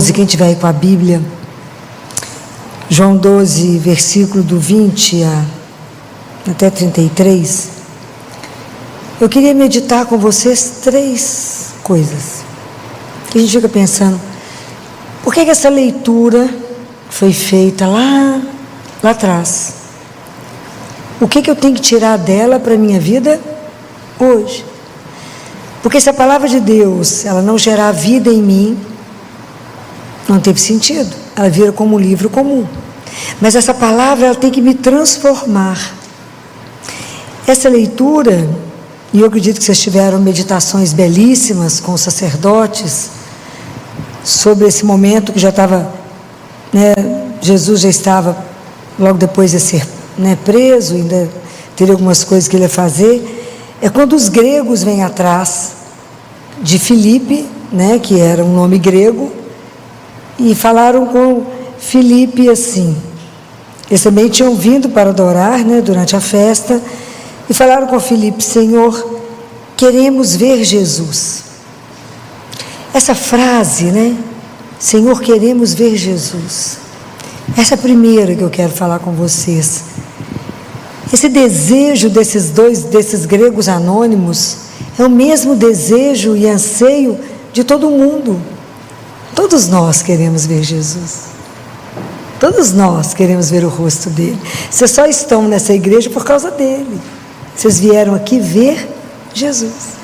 12, quem tiver aí com a Bíblia, João 12, versículo do 20 até 33, eu queria meditar com vocês 3 coisas, que a gente fica pensando, por que essa leitura foi feita lá atrás? O que eu tenho que tirar dela para a minha vida hoje? Porque se a palavra de Deus, ela não gerar vida em mim, não teve sentido, ela vira como um livro comum. Mas essa palavra, ela tem que me transformar. Essa leitura, e eu acredito que vocês tiveram meditações belíssimas com os sacerdotes, sobre esse momento que já estava, Jesus já estava, logo depois de ser preso, ainda teria algumas coisas que ele ia fazer, é quando os gregos vêm atrás de Filipe, que era um nome grego, e falaram com Filipe assim, eles também tinham vindo para adorar, durante a festa, e falaram com Filipe: Senhor, queremos ver Jesus. Essa frase, Senhor, queremos ver Jesus, essa é a primeira que eu quero falar com vocês. Esse desejo desses gregos anônimos é o mesmo desejo e anseio de todo mundo. Todos nós queremos ver Jesus. Todos nós queremos ver o rosto dele. Vocês só estão nessa igreja por causa dele. Vocês vieram aqui ver Jesus.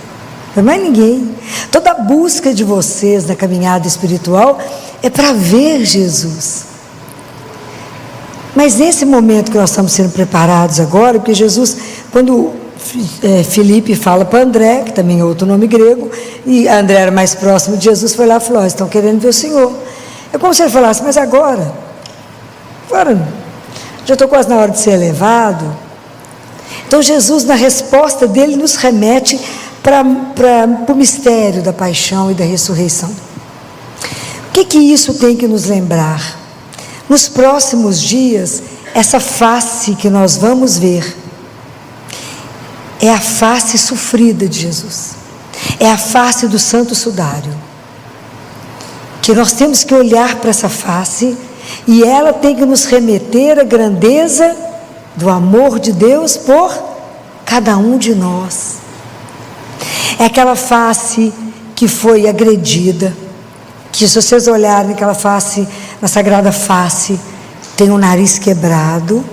Não é mais ninguém. Toda a busca de vocês na caminhada espiritual é para ver Jesus. Mas nesse momento que nós estamos sendo preparados agora, porque Jesus, quando Filipe fala para André, que também é outro nome grego, e André era mais próximo de Jesus, foi lá e falou: estão querendo ver o Senhor. É como se ele falasse: mas agora já estou quase na hora de ser elevado. Então Jesus, na resposta dele, nos remete para o mistério da paixão e da ressurreição. O que isso tem que nos lembrar? Nos próximos dias, essa face que nós vamos ver é a face sofrida de Jesus, é a face do Santo Sudário, que nós temos que olhar para essa face, e ela tem que nos remeter à grandeza do amor de Deus por cada um de nós. É aquela face que foi agredida, que se vocês olharem aquela face, na sagrada face, tem o nariz quebrado,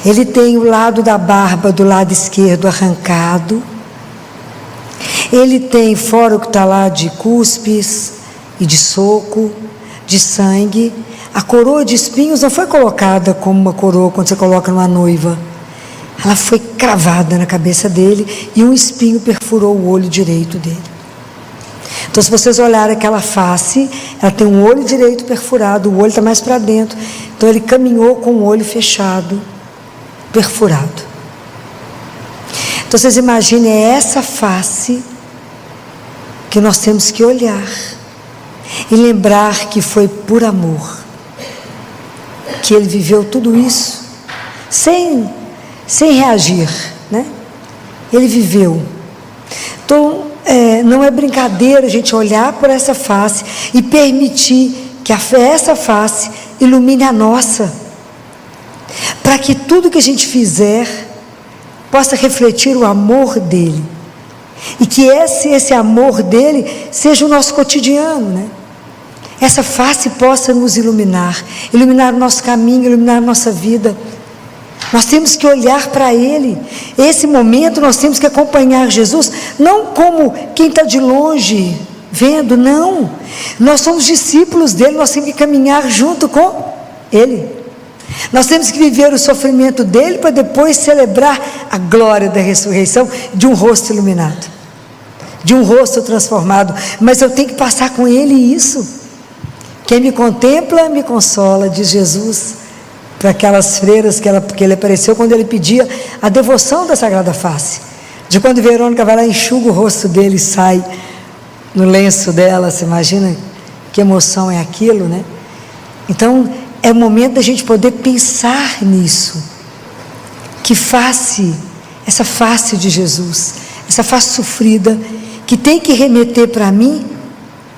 ele tem o lado da barba do lado esquerdo arrancado, ele tem, fora o que está lá de cuspes e de soco, de sangue, a coroa de espinhos não foi colocada como uma coroa quando você coloca numa noiva, ela foi cravada na cabeça dele, e um espinho perfurou o olho direito dele. Então, se vocês olharem aquela face, ela tem um olho direito perfurado, o olho está mais para dentro, então ele caminhou com o olho fechado, perfurado. Então vocês imaginem, é essa face que nós temos que olhar e lembrar que foi por amor que ele viveu tudo isso sem reagir, ele viveu. Então não é brincadeira a gente olhar por essa face e permitir que essa face ilumine a nossa, para que tudo que a gente fizer possa refletir o amor dele, e que esse amor dele seja o nosso cotidiano, essa face possa nos iluminar o nosso caminho, iluminar a nossa vida. Nós temos que olhar para ele. Esse momento nós temos que acompanhar Jesus, não como quem está de longe vendo, não, nós somos discípulos dele, nós temos que caminhar junto com ele. Nós temos que viver o sofrimento dele para depois celebrar a glória da ressurreição, de um rosto iluminado, de um rosto transformado. Mas eu tenho que passar com ele isso. Quem me contempla me consola, diz Jesus para aquelas freiras que ele apareceu quando ele pedia a devoção da Sagrada Face, de quando Verônica vai lá, enxuga o rosto dele e sai no lenço dela. Você imagina que emoção é aquilo, Então é o momento da gente poder pensar nisso, que face, essa face de Jesus, essa face sofrida, que tem que remeter para mim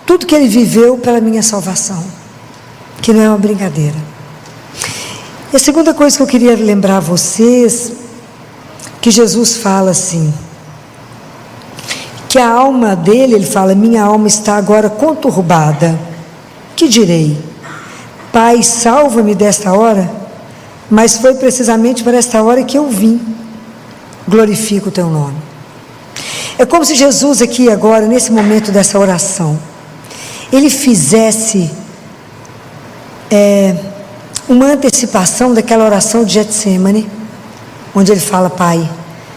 tudo que Ele viveu pela minha salvação, que não é uma brincadeira. E a segunda coisa que eu queria lembrar a vocês, que Jesus fala assim, que a alma dele, ele fala, minha alma está agora conturbada, que direi? Pai, salva-me desta hora, mas foi precisamente para esta hora que eu vim, glorifico o teu nome. É como se Jesus aqui agora, nesse momento dessa oração, ele fizesse uma antecipação daquela oração de Getsemane, onde ele fala, Pai,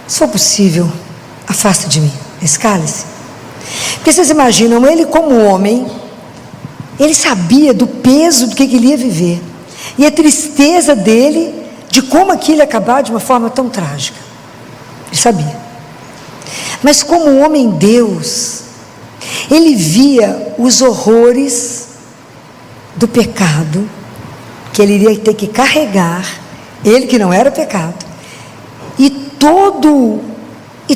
se for possível, afasta de mim esse cálice. Porque vocês imaginam, ele como homem, ele sabia do peso do que ele ia viver, e a tristeza dele, de como aquilo ia acabar de uma forma tão trágica, ele sabia. Mas como homem Deus, ele via os horrores do pecado, que ele iria ter que carregar, ele que não era pecado, e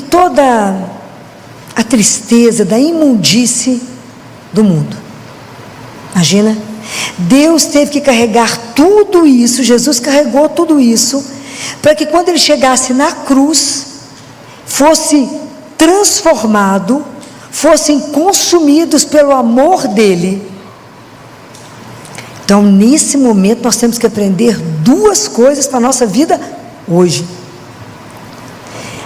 toda a tristeza da imundície do mundo. Imagina, Deus teve que carregar tudo isso, Jesus carregou tudo isso, para que quando ele chegasse na cruz, fosse transformado, fossem consumidos pelo amor dele. Então, nesse momento, nós temos que aprender duas coisas para a nossa vida hoje.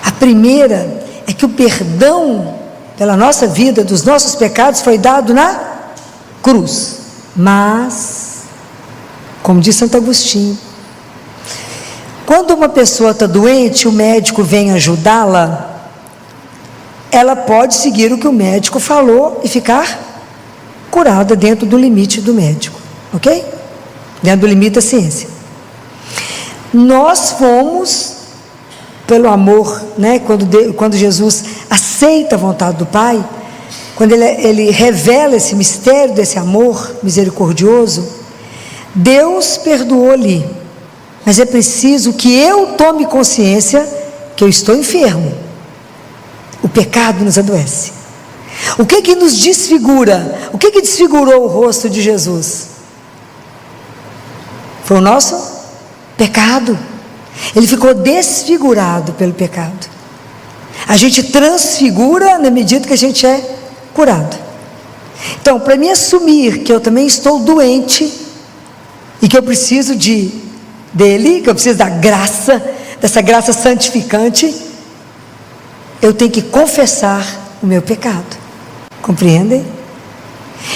A primeira é que o perdão pela nossa vida, dos nossos pecados, foi dado na cruz. Mas, como diz Santo Agostinho, quando uma pessoa está doente, o médico vem ajudá-la, ela pode seguir o que o médico falou e ficar curada dentro do limite do médico, ok? Dentro do limite da ciência. Nós fomos, pelo amor, né, quando Jesus aceita a vontade do Pai, quando ele revela esse mistério desse amor misericordioso, Deus perdoou ali, mas é preciso que eu tome consciência que eu estou enfermo. O pecado nos adoece. O que nos desfigura? O que desfigurou o rosto de Jesus? Foi o nosso pecado. Ele ficou desfigurado pelo pecado. A gente transfigura na medida que a gente é curado. Então, para me assumir que eu também estou doente e que eu preciso dele, que eu preciso da graça, dessa graça santificante, eu tenho que confessar o meu pecado. Compreendem?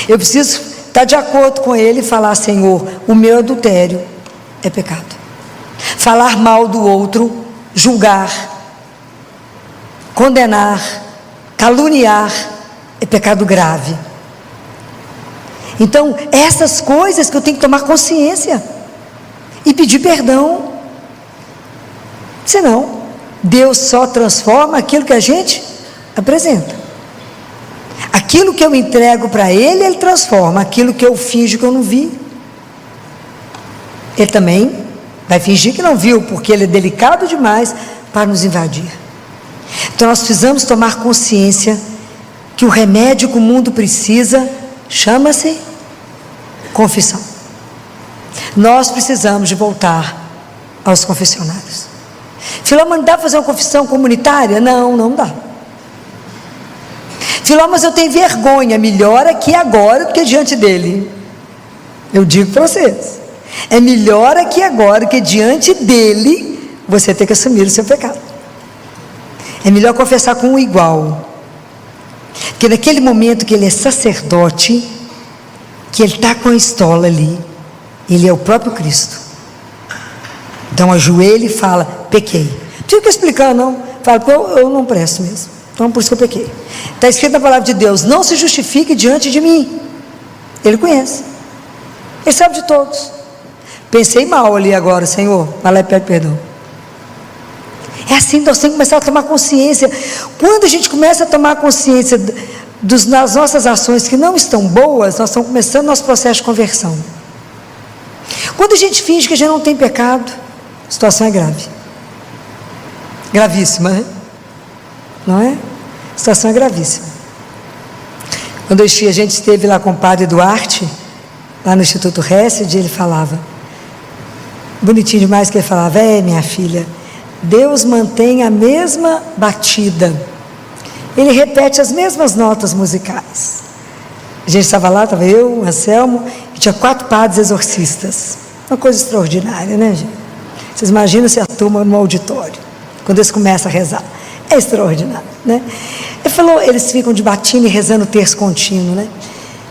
Eu preciso estar de acordo com ele e falar, Senhor, o meu adultério é pecado. Falar mal do outro, julgar, condenar, caluniar, é pecado grave. Então, essas coisas que eu tenho que tomar consciência e pedir perdão. Senão, Deus só transforma aquilo que a gente apresenta. Aquilo que eu entrego para Ele, Ele transforma. Aquilo que eu finjo que eu não vi, Ele também vai fingir que não viu, porque Ele é delicado demais para nos invadir. Então nós precisamos tomar consciência que o remédio que o mundo precisa chama-se confissão. Nós precisamos de voltar aos confessionários. Filó, mas dá para fazer uma confissão comunitária? Não, não dá. Filó, mas eu tenho vergonha. Melhor aqui agora do que diante dele. Eu digo para vocês, é melhor aqui agora do que diante dele você ter que assumir o seu pecado. É melhor confessar com um igual, porque naquele momento que ele é sacerdote, que ele está com a estola ali, ele é o próprio Cristo. Então ajoelha e fala, pequei. Não precisa explicar não, fala, eu não presto mesmo, então por isso que eu pequei. Está escrito na palavra de Deus, não se justifique diante de mim. Ele conhece, ele sabe de todos. Pensei mal ali agora, Senhor, vai lá e pede perdão. É assim que nós temos que começar a tomar consciência. Quando a gente começa a tomar consciência das nossas ações que não estão boas, nós estamos começando nosso processo de conversão. Quando a gente finge que a gente não tem pecado, a situação é grave. Gravíssima, né? Não é? A situação é gravíssima. Quando a gente esteve lá com o padre Duarte, lá no Instituto Hesed, ele falava, bonitinho demais que ele falava, minha filha, Deus mantém a mesma batida, Ele repete as mesmas notas musicais. A gente estava lá, estava eu, o Anselmo, e tinha 4 padres exorcistas, uma coisa extraordinária, né, gente? Vocês imaginam se a turma no auditório, quando eles começam a rezar, é extraordinário, né? Ele falou, eles ficam de batina e rezando o terço contínuo, né?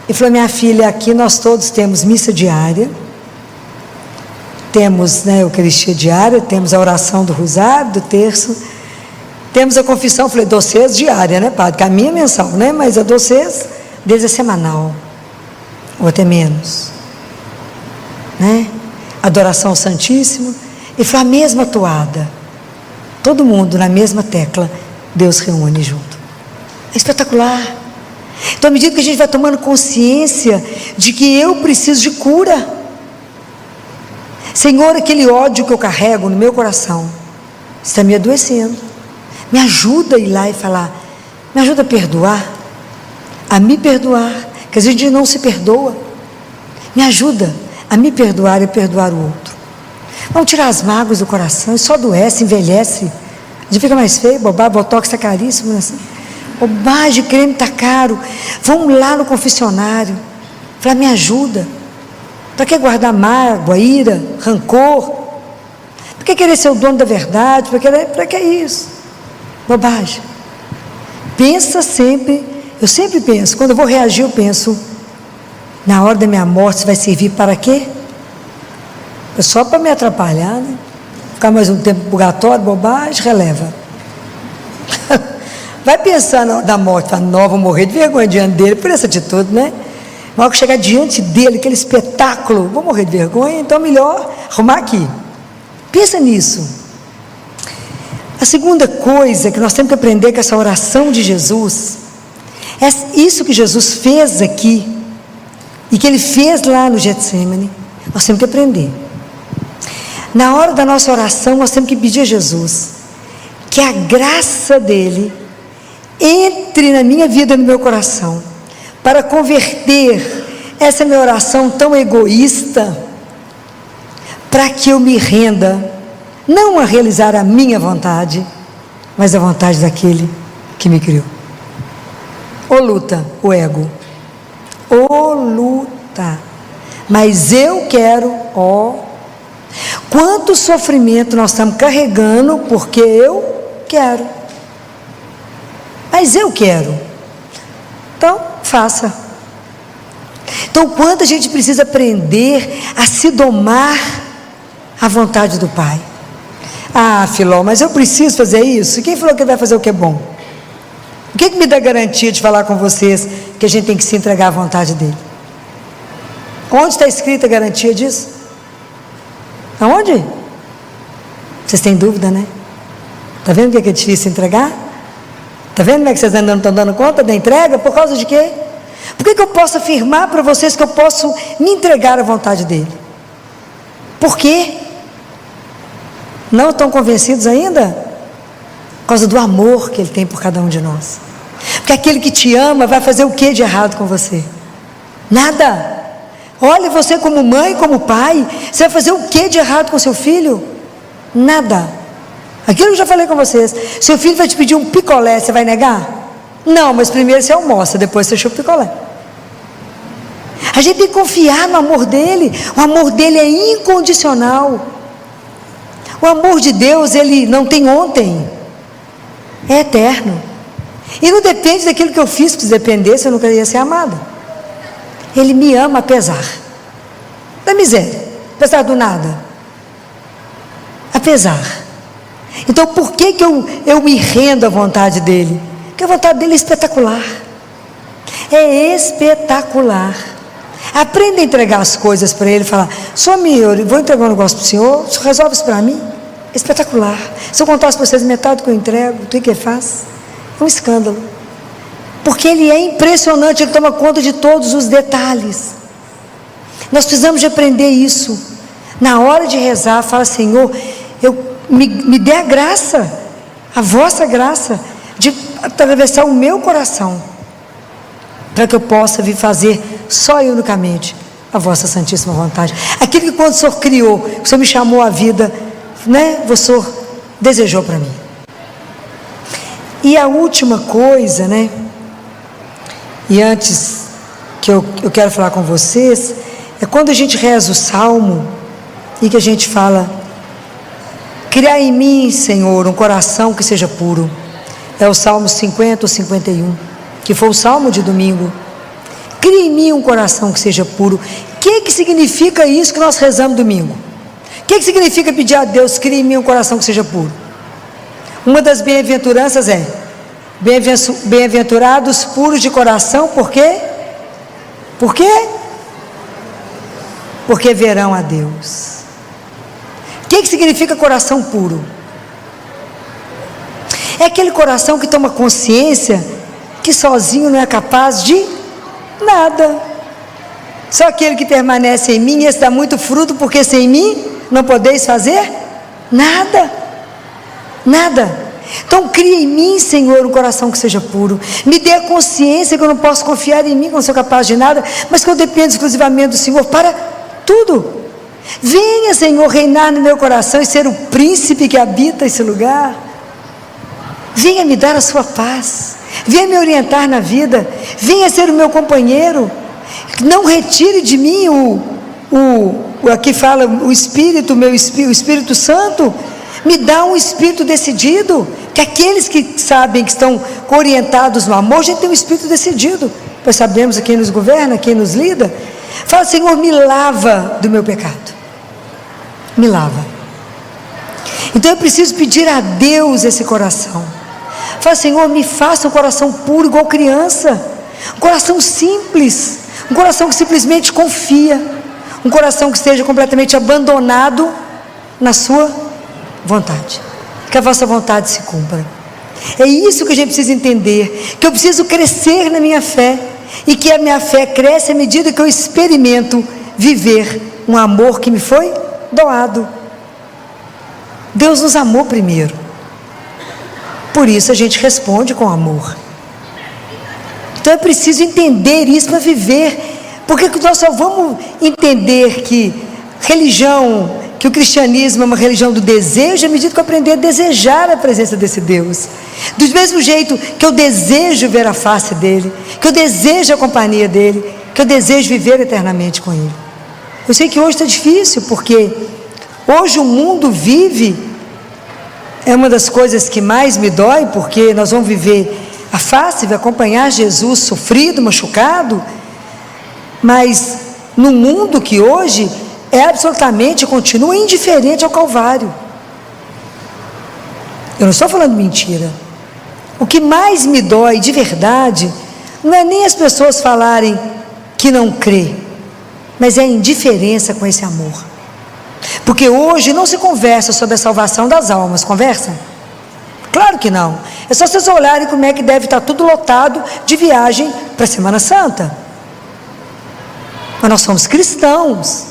Ele falou, minha filha, aqui nós todos temos missa diária, temos, né, a Eucaristia diária, temos a oração do rosário, do terço, temos a confissão, eu falei, vocês diária, né, padre? Que a minha é mensal, né? Mas a vocês, deles é semanal, ou até menos, né? Adoração ao Santíssimo. Ele falou, a mesma toada, todo mundo na mesma tecla, Deus reúne junto. É espetacular. Então, à medida que a gente vai tomando consciência de que eu preciso de cura, Senhor, aquele ódio que eu carrego no meu coração está me adoecendo, me ajuda a ir lá e falar, me ajuda a perdoar, a me perdoar, que às vezes a gente não se perdoa, me ajuda a me perdoar e a perdoar o outro. Vamos tirar as mágoas do coração, isso só adoece, envelhece, a gente fica mais feio, bobagem, botox está caríssimo, assim. Bobagem, creme está caro, vamos lá no confessionário, falar, me ajuda, para que guardar mágoa, ira, rancor, para que querer ser o dono da verdade, para que isso? Bobagem. Pensa sempre, eu sempre penso, quando eu vou reagir eu penso, na hora da minha morte isso vai servir para quê? É só para me atrapalhar, né? Ficar mais um tempo purgatório, bobagem, releva. Vai pensar na hora da morte, fala, não, vou morrer de vergonha diante dele, por essa atitude, né? Na hora que chegar diante dele, aquele espetáculo, vou morrer de vergonha, então melhor arrumar aqui. Pensa nisso. A segunda coisa que nós temos que aprender com essa oração de Jesus, é isso que Jesus fez aqui, e que Ele fez lá no Getsemane, nós temos que aprender. Na hora da nossa oração, nós temos que pedir a Jesus, que a graça dEle entre na minha vida, no meu coração, para converter essa minha oração tão egoísta, para que eu me renda, não a realizar a minha vontade, mas a vontade daquele que me criou. Ô luta, o ego, ô luta, mas eu quero, quanto sofrimento nós estamos carregando, porque eu quero, mas eu quero, então faça. Então, quanto a gente precisa aprender a se domar à vontade do Pai. Ah, Filó, mas eu preciso fazer isso? Quem falou que vai fazer o que é bom? O que me dá garantia de falar com vocês que a gente tem que se entregar à vontade dEle? Onde está escrita a garantia disso? Aonde? Vocês têm dúvida, né? Está vendo que é difícil entregar? Está vendo como é que vocês ainda não estão dando conta da entrega? Por causa de quê? Por que eu posso afirmar para vocês que eu posso me entregar à vontade dEle? Por quê? Não estão convencidos ainda? Por causa do amor que Ele tem por cada um de nós. Porque aquele que te ama vai fazer o que de errado com você? Nada. Olha, você como mãe, como pai, você vai fazer o que de errado com seu filho? Nada. Aquilo que eu já falei com vocês. Seu filho vai te pedir um picolé, você vai negar? Não, mas primeiro você almoça, depois você chupa o picolé. A gente tem que confiar no amor dEle. O amor dEle é incondicional. O amor de Deus, Ele não tem ontem, é eterno. E não depende daquilo que eu fiz, porque se dependesse eu nunca ia ser amada. Ele me ama apesar da miséria, apesar do nada, apesar. Então por que eu me rendo à vontade dEle? Porque a vontade dEle é espetacular, é espetacular. Aprenda a entregar as coisas para Ele, falar, eu vou entregar um negócio para o Senhor resolve isso para mim, é espetacular. Se eu contasse para vocês metade do que eu entrego, tudo que Ele faz, é um escândalo, porque Ele é impressionante, Ele toma conta de todos os detalhes. Nós precisamos de aprender isso. Na hora de rezar, fala, Senhor, me dê a graça, a vossa graça, de atravessar o meu coração, para que eu possa vir fazer só e unicamente a vossa santíssima vontade. Aquilo que quando o Senhor criou, o Senhor me chamou à vida, né? O Senhor desejou para mim. E a última coisa, né? E antes que eu quero falar com vocês, é quando a gente reza o Salmo e que a gente fala: criar em mim, Senhor, um coração que seja puro. É o Salmo 50 ou 51, que foi o Salmo de domingo. Cria em mim um coração que seja puro. O que significa isso que nós rezamos domingo? O que significa pedir a Deus: cria em mim um coração que seja puro? Uma das bem-aventuranças é: bem-aventurados puros de coração, por quê? Por quê? Porque verão a Deus. O que significa coração puro? É aquele coração que toma consciência que sozinho não é capaz de nada. Só aquele que permanece em mim, esse dá muito fruto, porque sem mim não podeis fazer nada. Nada. Então cria em mim, Senhor, um coração que seja puro. Me dê a consciência que eu não posso confiar em mim, que eu não sou capaz de nada, mas que eu dependo exclusivamente do Senhor para tudo. Venha, Senhor, reinar no meu coração e ser o príncipe que habita esse lugar. Venha me dar a sua paz. Venha me orientar na vida. Venha ser o meu companheiro. Não retire de mim aqui fala o Espírito, o Espírito Santo. Me dá um espírito decidido, que aqueles que sabem que estão orientados no amor, a gente tem um espírito decidido, pois sabemos quem nos governa, quem nos lida. Fala: Senhor, me lava do meu pecado, me lava. Então eu preciso pedir a Deus esse coração. Fala: Senhor, me faça um coração puro igual criança, um coração simples, um coração que simplesmente confia, um coração que esteja completamente abandonado na sua vontade, que a vossa vontade se cumpra. É isso que a gente precisa entender, que eu preciso crescer na minha fé, e que a minha fé cresce à medida que eu experimento viver um amor que me foi doado. Deus nos amou primeiro, por isso a gente responde com amor. Então é preciso entender isso para viver, porque nós só vamos entender que religião, que o cristianismo é uma religião do desejo, à medida que eu aprender a desejar a presença desse Deus. Do mesmo jeito que eu desejo ver a face dele, que eu desejo a companhia dele, que eu desejo viver eternamente com ele. Eu sei que hoje está difícil, porque hoje o mundo vive, é uma das coisas que mais me dói, porque nós vamos viver a face, vai acompanhar Jesus sofrido, machucado, mas no mundo que hoje absolutamente continua indiferente ao Calvário. Eu não estou falando mentira. O que mais me dói de verdade não é nem as pessoas falarem que não crê, mas é a indiferença com esse amor. Porque hoje não se conversa sobre a salvação das almas, conversa? Claro que não. É só vocês olharem como é que deve estar tudo lotado de viagem para a Semana Santa. Mas nós somos cristãos.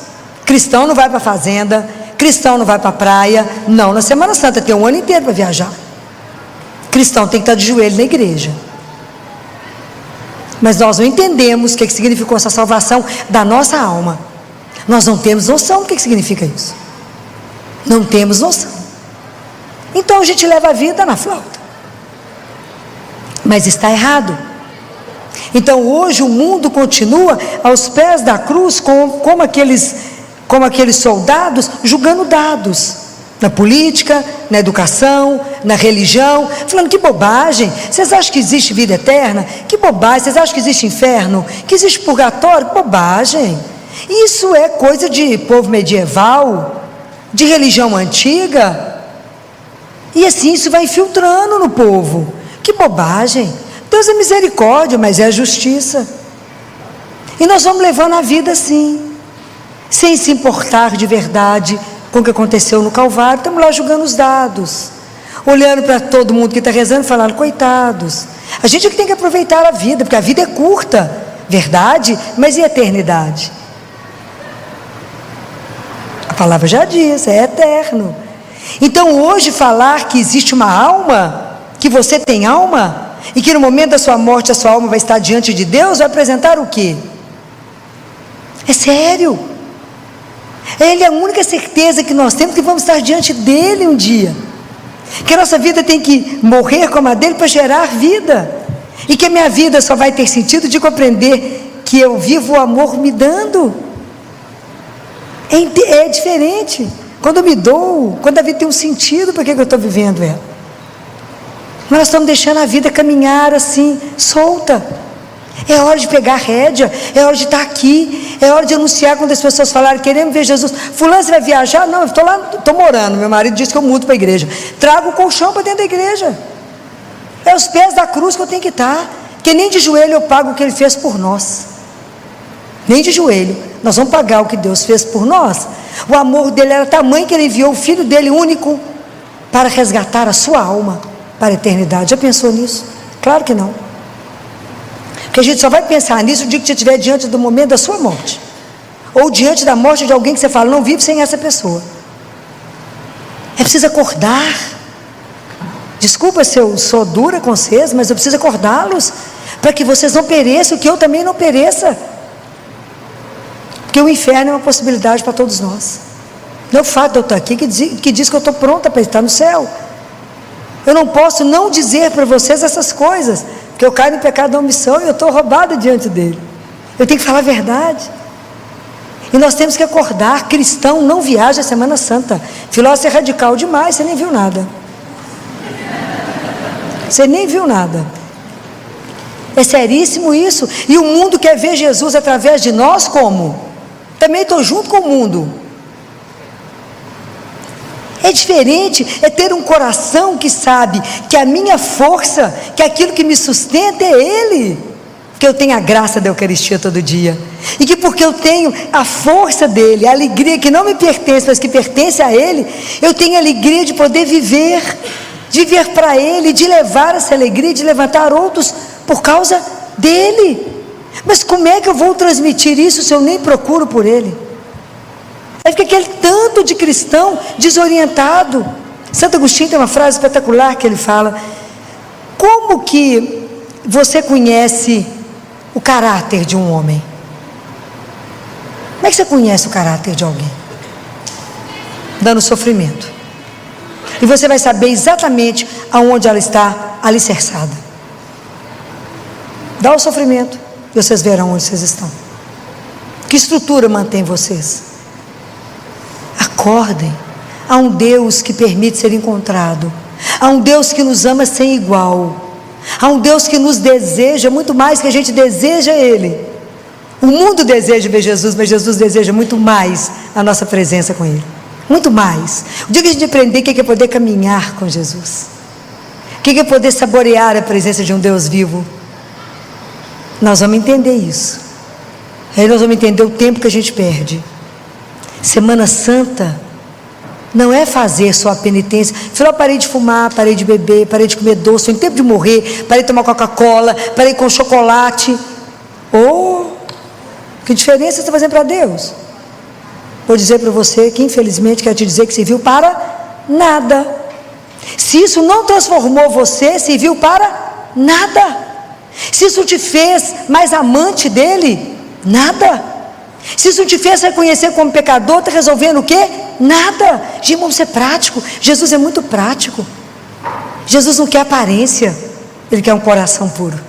Cristão não vai para a fazenda, cristão não vai para a praia, não, na Semana Santa tem um ano inteiro para viajar. Cristão tem que estar de joelho na igreja. Mas nós não entendemos o que significou essa salvação da nossa alma. Nós não temos noção do que significa isso. Não temos noção. Então a gente leva a vida na flauta. Mas está errado. Então hoje o mundo continua aos pés da cruz como aqueles soldados julgando dados, na política, na educação, na religião, falando: que bobagem, vocês acham que existe vida eterna? Que bobagem, vocês acham que existe inferno? Que existe purgatório? Que bobagem. Isso é coisa de povo medieval, de religião antiga, e assim isso vai infiltrando no povo. Que bobagem. Deus é misericórdia, mas é justiça, e nós vamos levando a vida assim, sem se importar de verdade com o que aconteceu no Calvário. Estamos lá julgando os dados, olhando para todo mundo que está rezando e falando: coitados. A gente é que tem que aproveitar a vida, porque a vida é curta, verdade, mas e a eternidade? A palavra já diz, é eterno. Então hoje falar que existe uma alma, que você tem alma, e que no momento da sua morte a sua alma vai estar diante de Deus, vai apresentar o quê? É sério. Ele é a única certeza que nós temos, que vamos estar diante dele um dia, que a nossa vida tem que morrer como a dele para gerar vida, e que a minha vida só vai ter sentido de compreender que eu vivo o amor me dando. É diferente quando eu me dou, quando a vida tem um sentido. Por que eu estou vivendo ela? Mas nós estamos deixando a vida caminhar assim, solta. É hora de pegar a rédea, é hora de estar aqui, é hora de anunciar. Quando as pessoas falarem, queremos ver Jesus. Fulano, você vai viajar? Não, eu estou lá, estou morando. Meu marido disse que eu mudo para a igreja. Trago o colchão para dentro da igreja. É os pés da cruz que eu tenho que estar, porque nem de joelho eu pago o que ele fez por nós. Nem de joelho nós vamos pagar o que Deus fez por nós. O amor dele era tamanho que ele enviou o filho dele único para resgatar a sua alma para a eternidade. Já pensou nisso? Claro que não. Porque a gente só vai pensar nisso o dia que você estiver diante do momento da sua morte, ou diante da morte de alguém que você fala, não vive sem essa pessoa. É preciso acordar. Desculpa se eu sou dura com vocês, mas eu preciso acordá-los, para que vocês não pereçam, que eu também não pereça. Porque o inferno é uma possibilidade para todos nós. Não é o fato de eu estar aqui que diz que eu estou pronta para estar no céu. Eu não posso não dizer para vocês essas coisas, porque eu caio no pecado da omissão e eu estou roubada diante dele. Eu tenho que falar a verdade. E nós temos que acordar. Cristão não viaja a Semana Santa. Filósofo é radical demais, você nem viu nada. Você nem viu nada. É seríssimo isso. E o mundo quer ver Jesus através de nós como? Também estou junto com o mundo. É diferente, é ter um coração que sabe que a minha força, que aquilo que me sustenta é Ele, que eu tenho a graça da Eucaristia todo dia, e que porque eu tenho a força dEle, a alegria que não me pertence, mas que pertence a Ele, eu tenho a alegria de poder viver para Ele, de levar essa alegria, de levantar outros por causa dEle. Mas como é que eu vou transmitir isso se eu nem procuro por Ele? Aí fica aquele tanto de cristão desorientado. Santo Agostinho tem uma frase espetacular que ele fala: como que você conhece o caráter de um homem? Como é que você conhece o caráter de alguém? Dando sofrimento. E você vai saber exatamente aonde ela está alicerçada. Dá o sofrimento e vocês verão onde vocês estão. Que estrutura mantém vocês? Acordem. Há um Deus que permite ser encontrado. Há um Deus que nos ama sem igual. Há um Deus que nos deseja muito mais que a gente deseja Ele. O mundo deseja ver Jesus, mas Jesus deseja muito mais a nossa presença com Ele. Muito mais. O dia que a gente aprender o que é poder caminhar com Jesus, o que é poder saborear a presença de um Deus vivo, nós vamos entender isso. Aí nós vamos entender o tempo que a gente perde. Semana Santa não é fazer só a penitência. Falou, parei de fumar, parei de beber, parei de comer doce, estou em tempo de morrer, parei de tomar Coca-Cola, parei com chocolate. Que diferença você está fazendo para Deus? Vou dizer para você que infelizmente quero te dizer que serviu para nada. Se isso não transformou você, serviu para nada. Se isso te fez mais amante dele, nada. Se isso te fez reconhecer como pecador, está resolvendo o quê? Nada. Gente, vamos ser prático. Jesus é muito prático. Jesus não quer aparência, Ele quer um coração puro.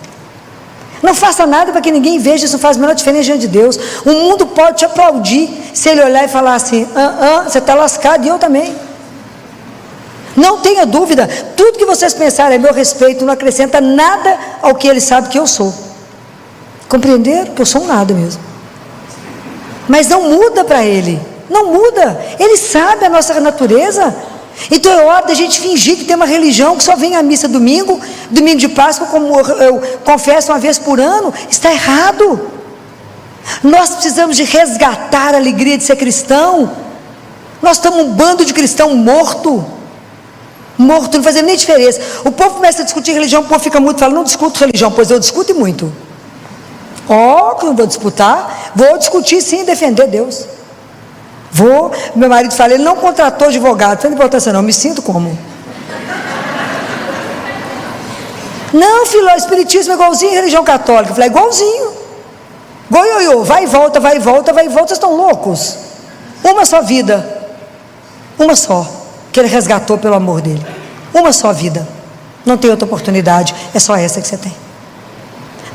Não faça nada para que ninguém veja, isso não faz a menor diferença diante de Deus. O mundo pode te aplaudir se ele olhar e falar assim, você está lascado e eu também. Não tenha dúvida, tudo que vocês pensarem a meu respeito não acrescenta nada ao que ele sabe que eu sou. Compreenderam? Que eu sou um nada mesmo. Mas não muda para ele, não muda. Ele sabe a nossa natureza. Então é hora da gente fingir que tem uma religião que só vem à missa domingo de Páscoa, como eu confesso uma vez por ano. Está errado. Nós precisamos de resgatar a alegria de ser cristão. Nós estamos um bando de cristão morto, não faz nem diferença. O povo começa a discutir religião, o povo fica muito, fala, não discuto religião. Pois eu discuto e muito. Que não vou disputar, vou discutir sim, defender Deus. Meu marido fala, ele não contratou advogado, não tem importância não, me sinto como. Não, filho, o espiritismo é igualzinho a religião católica. Eu falei, igualzinho. Goiôiô, vai e volta, vai e volta, vai e volta. Vocês estão loucos? Uma só vida. Uma só. Que ele resgatou pelo amor dele. Uma só vida. Não tem outra oportunidade. É só essa que você tem.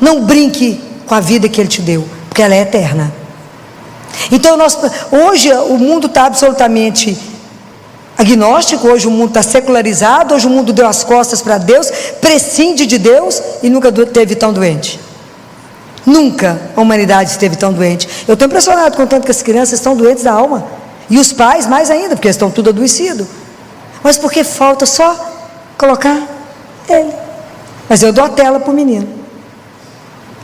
Não brinque com a vida que ele te deu, porque ela é eterna. Então, hoje o mundo está absolutamente agnóstico, hoje o mundo está secularizado, hoje o mundo deu as costas para Deus, prescinde de Deus e nunca esteve tão doente. Nunca a humanidade esteve tão doente. Eu estou impressionado com o tanto que as crianças estão doentes da alma, e os pais mais ainda, porque estão tudo adoecidos. Mas porque falta só colocar ele. Mas eu dou a tela para o menino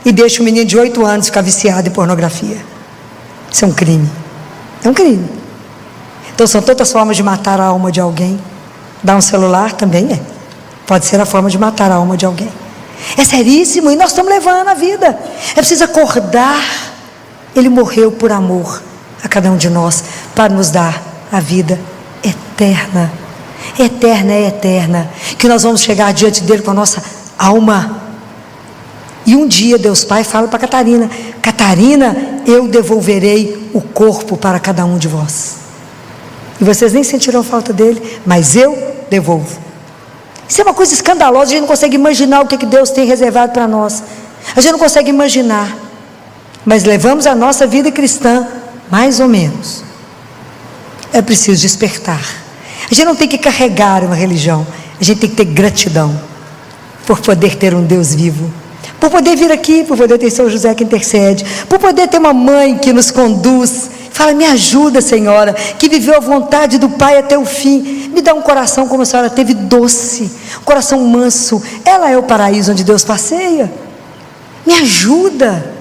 e deixo o menino de 8 anos ficar viciado em pornografia. Isso é um crime. É um crime. Então são tantas formas de matar a alma de alguém. Dar um celular também é. Pode ser a forma de matar a alma de alguém. É seríssimo e nós estamos levando a vida. É preciso acordar. Ele morreu por amor a cada um de nós, para nos dar a vida eterna. Eterna é eterna. Que nós vamos chegar diante dele com a nossa alma. E um dia Deus Pai fala para Catarina: Catarina, eu devolverei o corpo para cada um de vós. E vocês nem sentirão falta dele, mas eu devolvo. Isso é uma coisa escandalosa. A gente não consegue imaginar o que Deus tem reservado para nós. A gente não consegue imaginar. Mas levamos a nossa vida cristã mais ou menos. É preciso despertar. A gente não tem que carregar uma religião. A gente tem que ter gratidão por poder ter um Deus vivo, por poder vir aqui, por poder ter São José que intercede, por poder ter uma mãe que nos conduz. Fala, me ajuda, Senhora, que viveu a vontade do Pai até o fim. Me dá um coração como a Senhora teve, doce, um coração manso. Ela é o paraíso onde Deus passeia. Me ajuda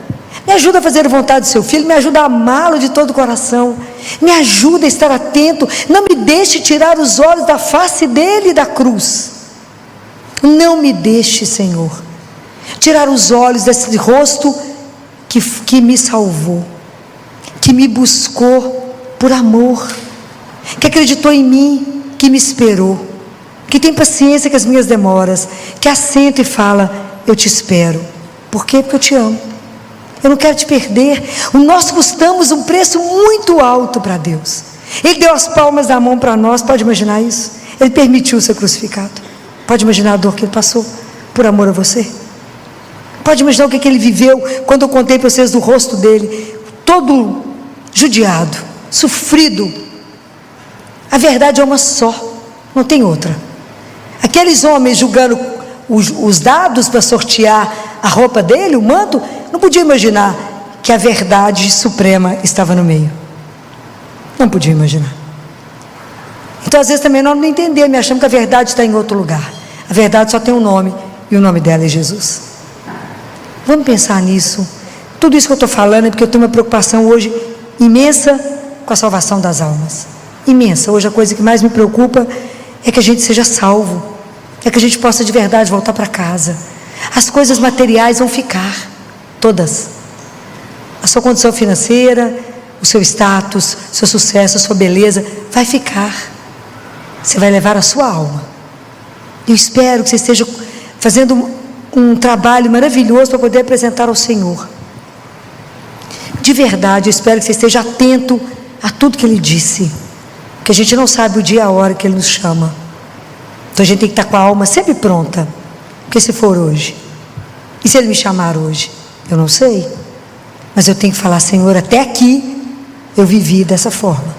a fazer a vontade do seu filho, me ajuda a amá-lo de todo o coração, me ajuda a estar atento. Não me deixe tirar os olhos da face dele e da cruz. Não me deixe, Senhor, tirar os olhos desse rosto que me salvou, que me buscou por amor, que acreditou em mim, que me esperou, que tem paciência com as minhas demoras, que assenta e fala: eu te espero. Por quê? Porque eu te amo. Eu não quero te perder. Nós custamos um preço muito alto para Deus. Ele deu as palmas da mão para nós. Pode imaginar isso? Ele permitiu ser crucificado. Pode imaginar a dor que ele passou por amor a você? Pode imaginar o que ele viveu quando eu contei para vocês do rosto dele, todo judiado, sofrido. A verdade é uma só, não tem outra. Aqueles homens julgando os dados para sortear a roupa dele, o manto, não podia imaginar que a verdade suprema estava no meio. Não podia imaginar. Então às vezes também nós não entendemos, achamos que a verdade está em outro lugar. A verdade só tem um nome, e o nome dela é Jesus. Vamos pensar nisso. Tudo isso que eu estou falando é porque eu tenho uma preocupação hoje imensa com a salvação das almas. Imensa. Hoje a coisa que mais me preocupa é que a gente seja salvo, é que a gente possa de verdade voltar para casa. As coisas materiais vão ficar, todas. A sua condição financeira, o seu status, seu sucesso, a sua beleza, vai ficar. Você vai levar a sua alma. Eu espero que você esteja fazendo um trabalho maravilhoso para poder apresentar ao Senhor. De verdade, eu espero que você esteja atento a tudo que Ele disse, porque a gente não sabe o dia e a hora que Ele nos chama. Então a gente tem que estar com a alma sempre pronta, porque se for hoje, e se Ele me chamar hoje, eu não sei, mas eu tenho que falar: Senhor, até aqui eu vivi dessa forma.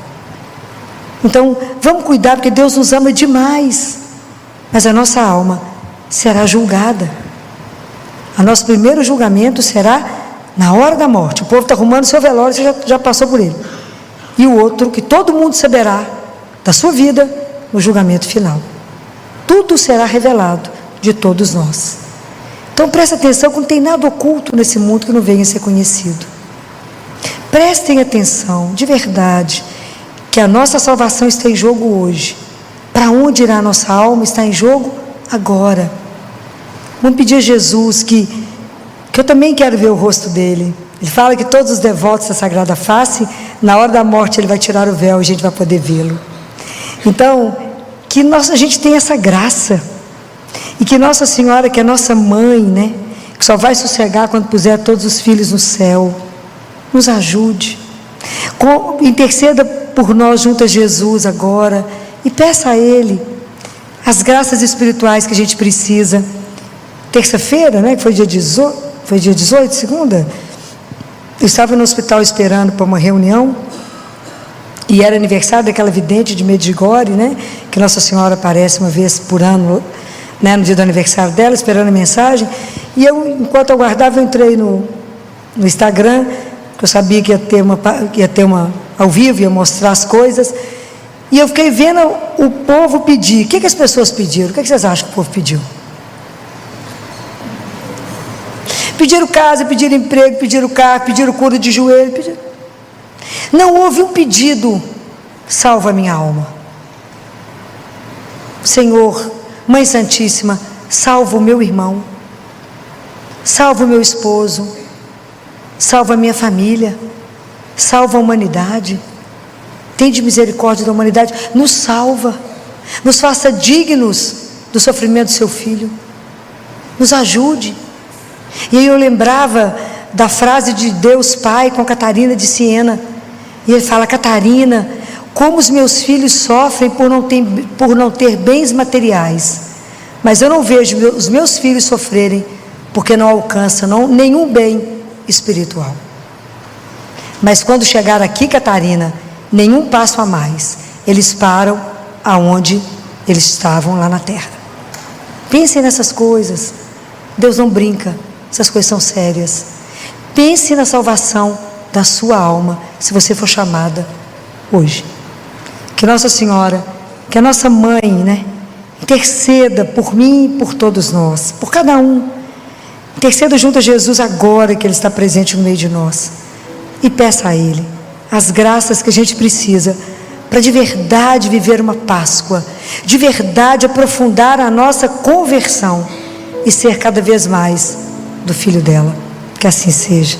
Então vamos cuidar, porque Deus nos ama demais, mas a nossa alma será julgada. O nosso primeiro julgamento será na hora da morte. O povo está arrumando seu velório, você já passou por ele. E o outro, que todo mundo saberá da sua vida, no julgamento final. Tudo será revelado de todos nós. Então presta atenção, que não tem nada oculto nesse mundo que não venha a ser conhecido. Prestem atenção, de verdade, que a nossa salvação está em jogo hoje. Para onde irá a nossa alma está em jogo agora. Vamos pedir a Jesus que eu também quero ver o rosto dele. Ele fala que todos os devotos da Sagrada Face, na hora da morte ele vai tirar o véu e a gente vai poder vê-lo. Então, que a gente tenha essa graça, E que Nossa Senhora, que é nossa mãe, né, que só vai sossegar quando puser todos os filhos no céu, nos ajude. Interceda por nós junto a Jesus agora e peça a Ele as graças espirituais que a gente precisa. Terça-feira, né, que foi dia 18, segunda, eu estava no hospital esperando para uma reunião, e era aniversário daquela vidente de Medjugorje, né, que Nossa Senhora aparece uma vez por ano, né, no dia do aniversário dela, esperando a mensagem. E eu, enquanto eu aguardava, eu entrei no Instagram, que eu sabia que ia ter uma ao vivo, ia mostrar as coisas, e eu fiquei vendo o povo pedir. O que as pessoas pediram? O que vocês acham que o povo pediu? Pediram casa, pediram emprego, pediram carro, pediram cura de joelho, pediram. Não houve um pedido: salva a minha alma. Senhor, Mãe Santíssima, salva o meu irmão, salva o meu esposo, salva a minha família, salva a humanidade. Tende misericórdia da humanidade, nos salva, nos faça dignos do sofrimento do seu filho, nos ajude. E aí eu lembrava da frase de Deus Pai com Catarina de Siena, e ele fala: Catarina, como os meus filhos sofrem por não ter bens materiais, mas eu não vejo os meus filhos sofrerem porque não alcançam nenhum bem espiritual. Mas quando chegar aqui, Catarina, nenhum passo a mais, eles param aonde eles estavam lá na terra. Pensem nessas coisas. Deus não brinca, essas coisas são sérias. Pense na salvação da sua alma, se você for chamada hoje. Que Nossa Senhora, que a nossa mãe, né, interceda por mim e por todos nós, por cada um. Interceda junto a Jesus agora que Ele está presente no meio de nós, e peça a Ele as graças que a gente precisa para de verdade viver uma Páscoa, de verdade aprofundar a nossa conversão e ser cada vez mais do Filho dela. Que assim seja.